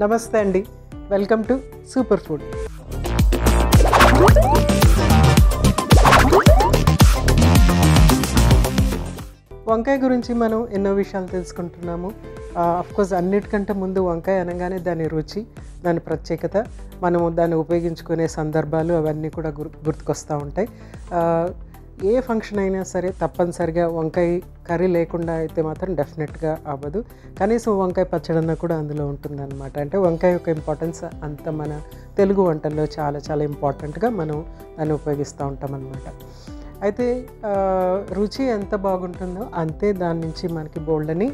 నమస్తే అండి, welcome to super food. వంకాయ గురించి మనం ఎన్నో విషయాలు తెలుసుకుంటున్నాము. అఫ్కోర్స్ అన్నిటికంటే ముందు వంకాయ అనగానే దాని రుచి, దాని ప్రత్యేకత, మనము దాన్ని ఉపయోగించుకునే సందర్భాలు అవన్నీ కూడా గుర్తుకొస్తూ ఉంటాయి. ఏ ఫంక్షన్ అయినా సరే తప్పనిసరిగా వంకాయ కర్రీ లేకుండా అయితే మాత్రం డెఫినెట్గా అవ్వదు. కనీసం వంకాయ పచ్చడన్న కూడా అందులో ఉంటుందన్నమాట. అంటే వంకాయ యొక్క ఇంపార్టెన్స్ అంత మన తెలుగు వంటల్లో చాలా చాలా ఇంపార్టెంట్గా మనం దాన్ని ఉపయోగిస్తూ ఉంటాం అన్నమాట. అయితే రుచి ఎంత బాగుంటుందో అంతే దాని నుంచి మనకి బోల్డని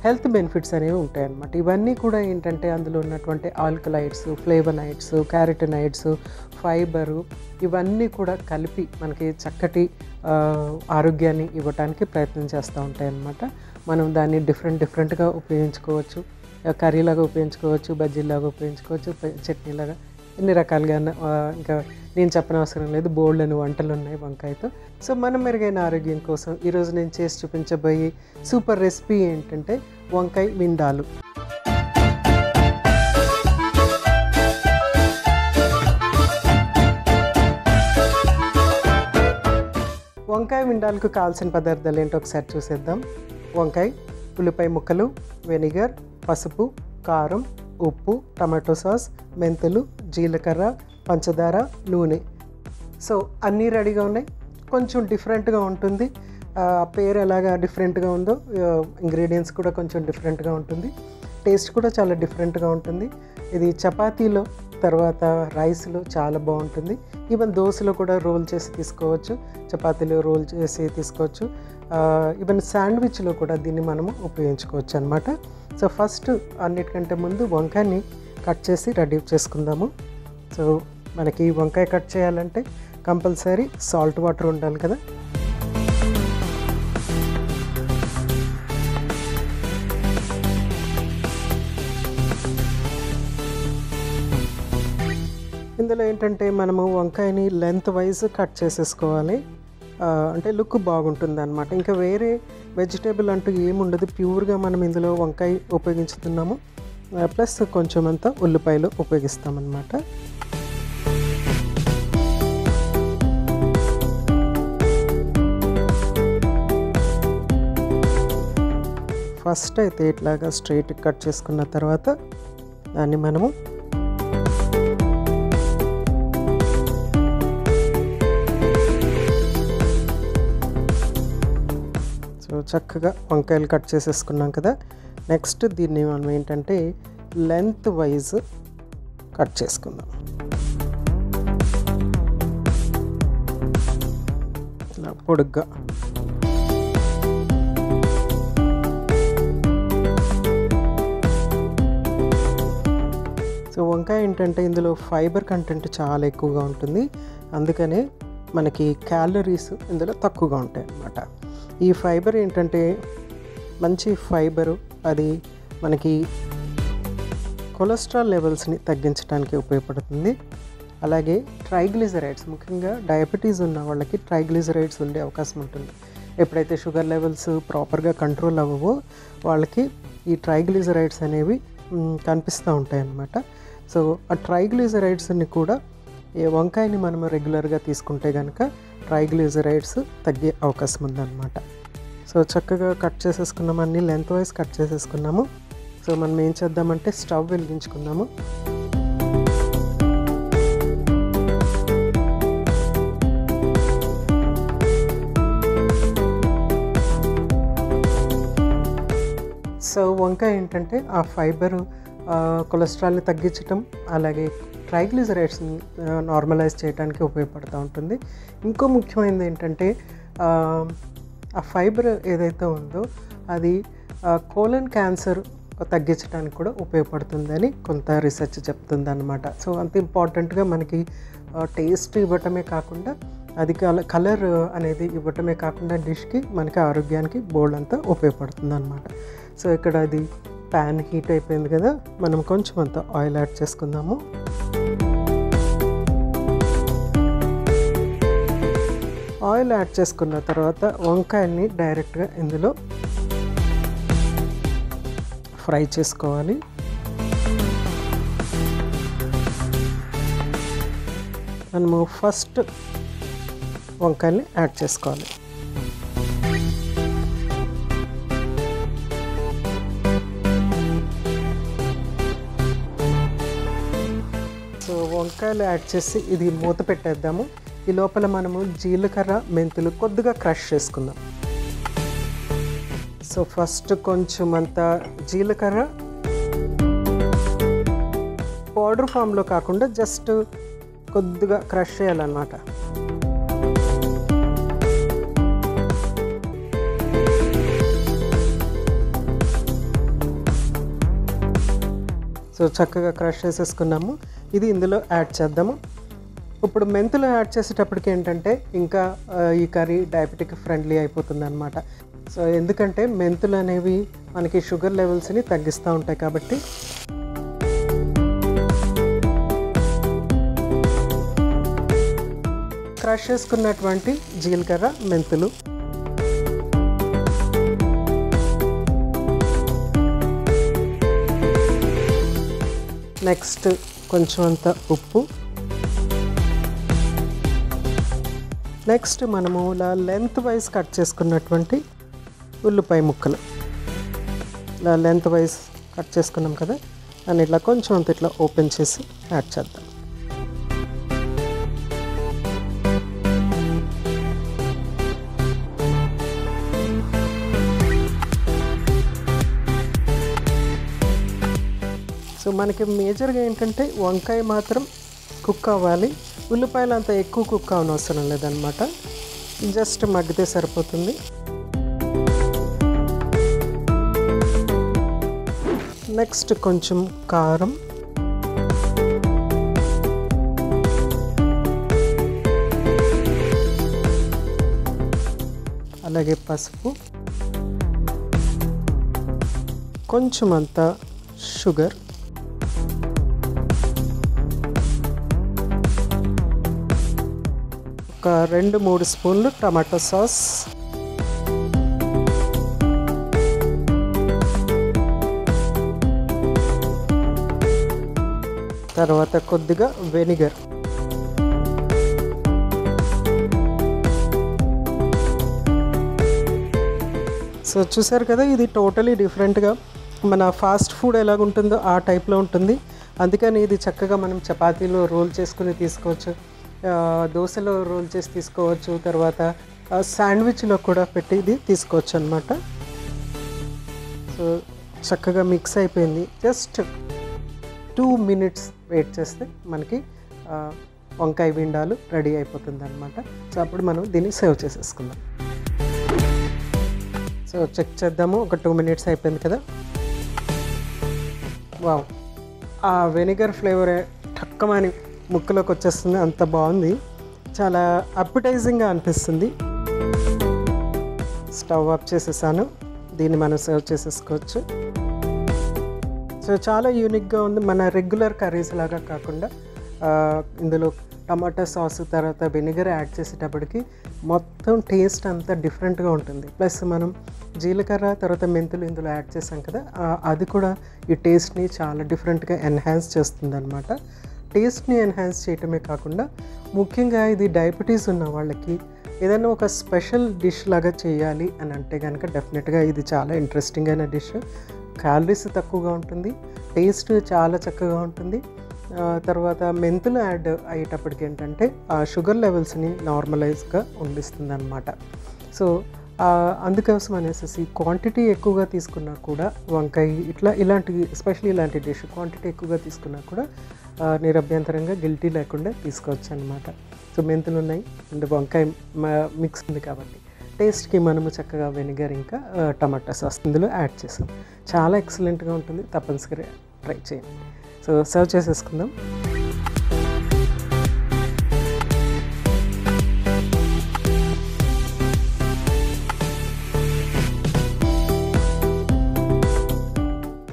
హెల్త్ బెనిఫిట్స్ అనేవి ఉంటాయన్నమాట. ఇవన్నీ కూడా ఏంటంటే అందులో ఉన్నటువంటి ఆల్కలైడ్స్, ఫ్లేవనాయిడ్స్, క్యారటినాయిడ్స్, ఫైబరు ఇవన్నీ కూడా కలిపి మనకి చక్కటి ఆరోగ్యాన్ని ఇవ్వడానికి ప్రయత్నం చేస్తూ ఉంటాయన్నమాట. మనం దాన్ని డిఫరెంట్గా ఉపయోగించుకోవచ్చు. కర్రీలాగా ఉపయోగించుకోవచ్చు, బజ్జీలాగా ఉపయోగించుకోవచ్చు, చట్నీలాగా, ఎన్ని రకాలుగా. ఇంకా నేను చెప్పనవసరం లేదు, బోల్డ్ అని వంటలు ఉన్నాయి వంకాయతో. సో మనం మెరుగైన ఆరోగ్యం కోసం ఈరోజు నేను చేసి చూపించబోయే సూపర్ రెసిపీ ఏంటంటే వంకాయ విండాలు. వంకాయ విండాలకు కావాల్సిన పదార్థాలు ఏంటో ఒకసారి చూసేద్దాం. వంకాయ, ఉల్లిపాయ ముక్కలు, వెనిగర్, పసుపు, కారం, ఉప్పు, టమాటో సాస్, మెంతులు, జీలకర్ర, పంచదార, నూనె. సో అన్నీ రెడీగా ఉన్నాయి. కొంచెం డిఫరెంట్గా ఉంటుంది. పేరు ఎలాగా డిఫరెంట్గా ఉందో ఇంగ్రీడియంట్స్ కూడా కొంచెం డిఫరెంట్గా ఉంటుంది. టేస్ట్ కూడా చాలా డిఫరెంట్గా ఉంటుంది. ఇది చపాతీలో, తర్వాత రైస్లో చాలా బాగుంటుంది. ఈవెన్ దోశలో కూడా రోల్ చేసి తీసుకోవచ్చు, చపాతీలో రోల్ చేసి తీసుకోవచ్చు. ఈవెన్ శాండ్విచ్లో కూడా దీన్ని మనము ఉపయోగించుకోవచ్చు అన్నమాట. సో ఫస్ట్ అన్నిటికంటే ముందు వంకాయని కట్ చేసి రెడీ చేసుకుందాము. సో మనకి వంకాయ కట్ చేయాలంటే కంపల్సరీ సాల్ట్ వాటర్ ఉండాలి కదా. ఇందులో ఏంటంటే మనము వంకాయని లెంత్ వైజ్ కట్ చేసేసుకోవాలి. అంటే లుక్ బాగుంటుంది అన్నమాట. ఇంకా వేరే వెజిటేబుల్ అంటూ ఏముండదు, ప్యూర్గా మనం ఇందులో వంకాయ ఉపయోగించుతున్నాము. ప్లస్ కొంచెం అంతా ఉల్లిపాయలు ఉపయోగిస్తామన్నమాట. ఫస్ట్ అయితే ఇట్లాగా స్ట్రైట్ కట్ చేసుకున్న తర్వాత దాన్ని మనము చక్కగా వంకాయలు కట్ చేసేసుకున్నాం కదా. నెక్స్ట్ దీన్ని మనం ఏంటంటే లెంత్ వైజ్ కట్ చేసుకుందాం. ఇలా పొడుగ్గా. సో వంకాయ ఏంటంటే ఇందులో ఫైబర్ కంటెంట్ చాలా ఎక్కువగా ఉంటుంది. అందుకనే మనకి క్యాలరీస్ ఇందులో తక్కువగా ఉంటాయి అన్నమాట. ఈ ఫైబర్ ఏంటంటే మంచి ఫైబరు, అది మనకి కొలెస్ట్రాల్ లెవెల్స్ని తగ్గించడానికి ఉపయోగపడుతుంది. అలాగే ట్రైగ్లిజరైడ్స్, ముఖ్యంగా డయాబెటీస్ ఉన్న వాళ్ళకి ట్రైగ్లిజరైడ్స్ ఉండే అవకాశం ఉంటుంది. ఎప్పుడైతే షుగర్ లెవెల్స్ ప్రాపర్గా కంట్రోల్ అవ్వవో వాళ్ళకి ఈ ట్రైగ్లిజరైడ్స్ అనేవి కనిపిస్తూ ఉంటాయి అన్నమాట. సో ఆ ట్రైగ్లిజరైడ్స్ని కూడా వంకాయని మనం రెగ్యులర్గా తీసుకుంటే కనుక ట్రైగ్లిజరైడ్స్ తగ్గే అవకాశం ఉందన్నమాట. సో చక్కగా కట్ చేసేసుకున్నాము, అన్నీ లెంత్ వైజ్ కట్ చేసేసుకున్నాము. సో మనం ఏం చేద్దామంటే స్టవ్ వెలిగించుకుందాము. సో వంకాయ ఏంటంటే ఆ ఫైబరు కొలెస్ట్రాల్ని తగ్గించటం, అలాగే ట్రైగ్లిజరైడ్స్ని నార్మలైజ్ చేయడానికి ఉపయోగపడుతూ ఉంటుంది. ఇంకో ముఖ్యమైనది ఏంటంటే ఆ ఫైబర్ ఏదైతే ఉందో అది కోలన్ క్యాన్సర్ తగ్గించడానికి కూడా ఉపయోగపడుతుందని కొంత రీసెర్చ్ చెప్తుంది అన్నమాట. సో అంత ఇంపార్టెంట్గా మనకి టేస్ట్ ఇవ్వటమే కాకుండా అది కలర్ అనేది ఇవ్వటమే కాకుండా డిష్కి మనకి ఆరోగ్యానికి బోల్డ్ అంతా ఉపయోగపడుతుంది అన్నమాట. సో ఇక్కడ అది ప్యాన్ హీట్ అయిపోయింది కదా, మనం కొంచెం అంత ఆయిల్ యాడ్ చేసుకుందాము. ఆయిల్ యాడ్ చేసుకున్న తర్వాత వంకాయల్ని డైరెక్ట్గా ఇందులో ఫ్రై చేసుకోవాలి. మనము ఫస్ట్ వంకాయని యాడ్ చేసుకోవాలి. సో వంకాయలు యాడ్ చేసి ఇది మూత పెట్టేద్దాము. ఈ లోపల మనము జీలకర్ర మెంతులు కొద్దిగా క్రష్ చేసుకుందాం. సో ఫస్ట్ కొంచెం అంత జీలకర్ర పౌడర్ ఫామ్లో కాకుండా జస్ట్ కొద్దిగా క్రష్ చేయాలన్నమాట. సో చక్కగా క్రష్ చేసేసుకున్నాము. ఇది ఇందులో యాడ్ చేద్దాము. ఇప్పుడు మెంతులు యాడ్ చేసేటప్పటికి ఏంటంటే ఇంకా ఈ కర్రీ డయాబెటిక్ ఫ్రెండ్లీ అయిపోతుంది అన్నమాట. సో ఎందుకంటే మెంతులు అనేవి మనకి షుగర్ లెవెల్స్ని తగ్గిస్తూ ఉంటాయి కాబట్టి క్రష్ చేసుకున్నటువంటి జీలకర్ర మెంతులు, నెక్స్ట్ కొంచెం అంత ఉప్పు, నెక్స్ట్ మనము ఇలా లెంత్ వైజ్ కట్ చేసుకున్నటువంటి ఉల్లిపాయ ముక్కలు, ఇలా లెంత్ వైజ్ కట్ చేసుకున్నాం కదా, దాన్ని ఇట్లా కొంచెం అంత ఇట్లా ఓపెన్ చేసి యాడ్ చేద్దాం. సో మనకి మేజర్గా ఏంటంటే వంకాయ మాత్రం కుక్ అవ్వాలి, ఉల్లిపాయలు అంత ఎక్కువ కుక్ అవనవసరం లేదనమాట, జస్ట్ మగ్గితే సరిపోతుంది. నెక్స్ట్ కొంచెం కారం, అలాగే పసుపు, కొంచెం అంత షుగర్, ఒక 2-3 స్పూన్లు టమాటో సాస్, తర్వాత కొద్దిగా వెనిగర్. సో చూసారు కదా, ఇది టోటలీ డిఫరెంట్గా మన ఫాస్ట్ ఫుడ్ ఎలాగుంటుందో ఆ టైప్లో ఉంటుంది. అందుకని ఇది చక్కగా మనం చపాతీలో రోల్ చేసుకుని తీసుకోవచ్చు, దోశలో రోల్ చేసి తీసుకోవచ్చు, తర్వాత శాండ్విచ్లో కూడా పెట్టి ఇది తీసుకోవచ్చు అన్నమాట. సో చక్కగా మిక్స్ అయిపోయింది. జస్ట్ 2 minutes వెయిట్ చేస్తే మనకి వంకాయ విండాలు రెడీ అయిపోతుంది అన్నమాట. సో అప్పుడు మనం దీన్ని సర్వ్ చేసేసుకుందాం. సో చెక్ చేద్దాము, ఒక 2 minutes అయిపోయింది కదా. వావ్, ఆ వెనిగర్ ఫ్లేవర్ టక్కమని ముక్కలోకి వచ్చేస్తుంది, అంత బాగుంది, చాలా అప్పిటైజింగ్గా అనిపిస్తుంది. స్టవ్ ఆఫ్ చేసేసాను, దీన్ని మనం సర్వ్ చేసేసుకోవచ్చు. సో చాలా యూనిక్గా ఉంది, మన రెగ్యులర్ కర్రీస్ లాగా కాకుండా ఇందులో టమాటా సాస్ తర్వాత వెనిగర్ యాడ్ చేసేటప్పటికి మొత్తం టేస్ట్ అంతా డిఫరెంట్గా ఉంటుంది. ప్లస్ మనం జీలకర్ర తర్వాత మెంతులు ఇందులో యాడ్ చేసాం కదా, అది కూడా ఈ టేస్ట్ని చాలా డిఫరెంట్గా ఎన్హాన్స్ చేస్తుంది అనమాట. టేస్ట్ని ఎన్హాన్స్ చేయటమే కాకుండా ముఖ్యంగా ఇది డయాబెటీస్ ఉన్న వాళ్ళకి ఏదైనా ఒక స్పెషల్ డిష్ లాగా చేయాలి అని అంటే కనుక డెఫినెట్గా ఇది చాలా ఇంట్రెస్టింగ్ అయిన డిష్. క్యాలరీస్ తక్కువగా ఉంటుంది, టేస్ట్ చాలా చక్కగా ఉంటుంది. తర్వాత మెంతులు యాడ్ అయ్యేటప్పటికి ఏంటంటే ఆ షుగర్ లెవెల్స్ని నార్మలైజ్గా ఉండిస్తుంది అన్నమాట. సో అందుకోసం అనేసి క్వాంటిటీ ఎక్కువగా తీసుకున్నా కూడా వంకాయ ఇలాంటి ఎస్పెషల్లీ ఇలాంటి డిష్ క్వాంటిటీ ఎక్కువగా తీసుకున్నా కూడా నిరభ్యంతరంగా గిల్టీ లేకుండా తీసుకోవచ్చు అనమాట. సో మెంతులు ఉన్నాయి అండ్ వంకాయ మిక్స్ ఉంది కాబట్టి టేస్ట్కి మనము చక్కగా వెనిగర్ ఇంకా టమాటా సాస్ ఇందులో యాడ్ చేసాం. చాలా ఎక్సలెంట్గా ఉంటుంది, తప్పనిసరిగా ట్రై చేయండి. సో సర్వ్ చేసేసుకుందాం.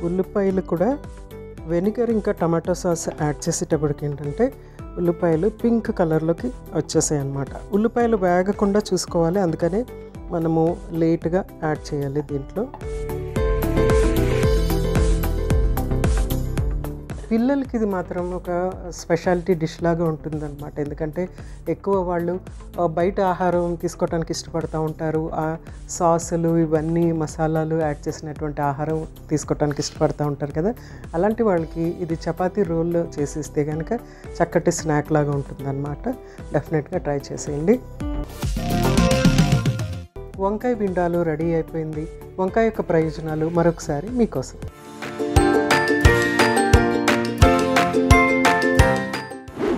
ఉల్లిపాయలు కూడా వెనిగర్ ఇంకా టమాటో సాస్ యాడ్ చేసేటప్పటికి ఏంటంటే ఉల్లిపాయలు పింక్ కలర్లోకి వచ్చేసాయి అన్నమాట. ఉల్లిపాయలు వేగకుండా చూసుకోవాలి, అందుకనే మనము లేట్గా యాడ్ చేయాలి దీంట్లో. పిల్లలకి ఇది మాత్రం ఒక స్పెషాలిటీ డిష్ లాగా ఉంటుందన్నమాట. ఎందుకంటే ఎక్కువ వాళ్ళు బయట ఆహారం తీసుకోవడానికి ఇష్టపడుతూ ఉంటారు. ఆ సాసులు ఇవన్నీ మసాలాలు యాడ్ చేసినటువంటి ఆహారం తీసుకోవడానికి ఇష్టపడుతూ ఉంటారు కదా. అలాంటి వాళ్ళకి ఇది చపాతీ రోల్లో చేసిస్తే కనుక చక్కటి స్నాక్ లాగా ఉంటుందన్నమాట. డెఫినెట్గా ట్రై చేసేయండి. వంకాయ బిండాలు రెడీ అయిపోయింది. వంకాయ యొక్క ప్రయోజనాలు మరొకసారి మీకోసం.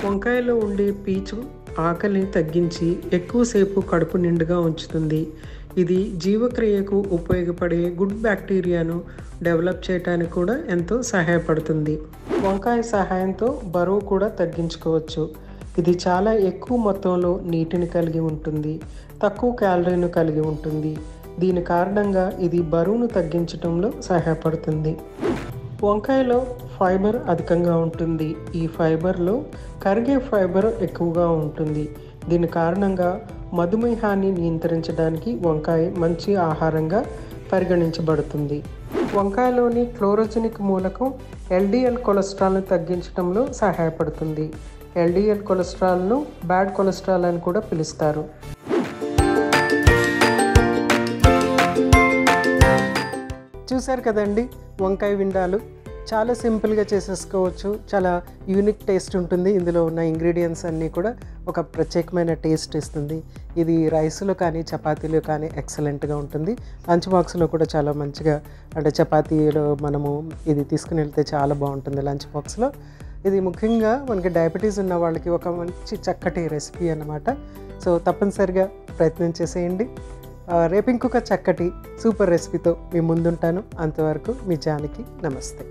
వంకాయలో ఉండే పీచు ఆకలిని తగ్గించి ఎక్కువసేపు కడుపు నిండుగా ఉంచుతుంది. ఇది జీవక్రియకు ఉపయోగపడే గుడ్ బ్యాక్టీరియాను డెవలప్ చేయడానికి కూడా ఎంతో సహాయపడుతుంది. వంకాయ సహాయంతో బరువు కూడా తగ్గించుకోవచ్చు. ఇది చాలా ఎక్కువ మొత్తంలో నీటిని కలిగి ఉంటుంది, తక్కువ క్యాలరీను కలిగి ఉంటుంది. దీని కారణంగా ఇది బరువును తగ్గించడంలో సహాయపడుతుంది. వంకాయలో ఫైబర్ అధికంగా ఉంటుంది. ఈ ఫైబర్లో కరిగే ఫైబర్ ఎక్కువగా ఉంటుంది. దీని కారణంగా మధుమేహాన్ని నియంత్రించడానికి వంకాయ మంచి ఆహారంగా పరిగణించబడుతుంది. వంకాయలోని క్లోరోజెనిక్ మూలకం ఎల్డిఎల్ కొలెస్ట్రాల్ను తగ్గించడంలో సహాయపడుతుంది. ఎల్డిఎల్ కొలెస్ట్రాల్ను బ్యాడ్ కొలెస్ట్రాల్ అని కూడా పిలుస్తారు. చూశారు కదండి వంకాయ విండాలు. చాలా సింపుల్గా చేసేసుకోవచ్చు. చాలా యూనిక్ టేస్ట్ ఉంటుంది. ఇందులో ఉన్న ఇంగ్రీడియంట్స్ అన్నీ కూడా ఒక ప్రత్యేకమైన టేస్ట్ ఇస్తుంది. ఇది రైస్లో కానీ చపాతీలో కానీ ఎక్సలెంట్గా ఉంటుంది. లంచ్ బాక్స్లో కూడా చాలా మంచిగా, అంటే చపాతీలో మనము ఇది తీసుకుని వెళ్తే చాలా బాగుంటుంది లంచ్ బాక్స్లో. ఇది ముఖ్యంగా మనకి డయాబెటీస్ ఉన్న వాళ్ళకి ఒక మంచి చక్కటి రెసిపీ అన్నమాట. సో తప్పనిసరిగా ప్రయత్నం చేసేయండి. రేపు ఇంకొక చక్కటి సూపర్ రెసిపీతో మీ ముందుంటాను. అంతవరకు మీ జానకి. నమస్తే.